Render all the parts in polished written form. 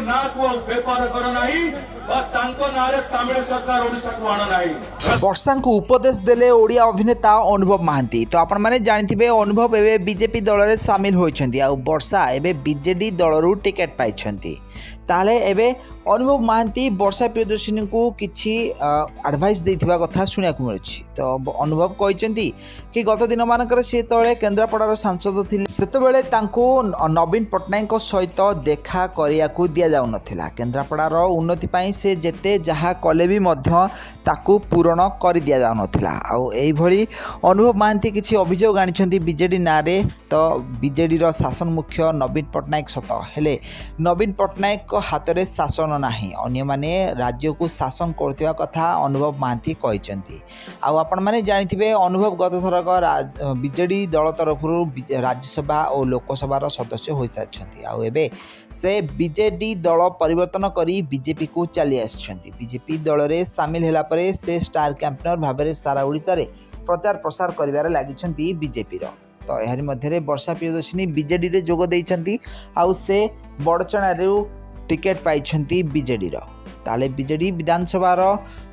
ना को बेपार कर नाही नारे तमिल सरकार ओडिशा को आना नाही। वर्षा को उपदेश देले ओडिया अभिनेता अनुभव महांती। तो आपण माने जानिथिबे अनुभव एबे बीजेपी दल रे शामिल होइछन्ती आ वर्षा एबे बीजेडी दल रु टिकेट पाइछन्ती। ताले एबे अनुभव महांती वर्षा प्रियदर्शिनी को किछि एडवाइस देथिबा कथा सुनिया को मिलछि। तो अनुभव कहिसन्ती कि गत दिन मानकर से तळे केन्द्रापड़ार सांसद थिले सेतबेले तांको नवीन पटनायक सहित देखा करिया को दिया जाउ नथिला। केन्द्रापड़ार उन्नति पई से जेते जहा कले भी मध्य ताकू पूरण कर दिया जाउ नथिला। आ एई भली अनुभव महांती किछि अभियोग आनिछन्ती बीजेडी नारे। तो बीजेडी रो शासन मुख्य नवीन पटनायक सत हेले नवीन पटनायक हाथ में शासन नाही, अन्य माने राज्य को शासन करथिबा कथा अनुभव महांती कहिसन्ती। आपण माने जानिथिबे अनुभव गत थरक बीजेडी दल तरफ राज्यसभा और लोकसभा सदस्य हो सारिछन्ती। आ एबे से बीजेडी दल परिवर्तन करी बीजेपी को चली आछन्ती। बीजेपी दल रे शामिल होला परे से स्टार कैंपेनर भाबरे सारा ओडिसा रे प्रचार प्रसार करिवारे लागिछन्ती बीजेपी रो। तो एहरी मध्य वर्षा प्रियदर्शिनी बीजेडी रे जोग देइछन्ती आउ से बड़चणा रे टिकेट पाइछन्ती बीजेडी रो। ताले बीजेडी विधानसभा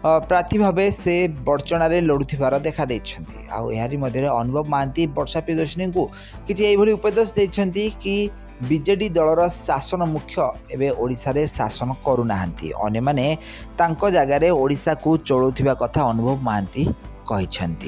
प्रार्थी भावे से बड़चणा रे लड़ुथिबार देखा देइछन्ती। आउ एहरी मध्य अनुभव महांती वर्षा प्रियदर्शिनी को किछि एई भली उपदेश देइछन्ती कि बीजेडी दलर शासन मुख्य एबे ओडिसा रे शासन करू नाहंती, अन्य माने तांको जागा रे ओडिसा को चलौथिबा कथा अनुभव महांती कहिछन्ती।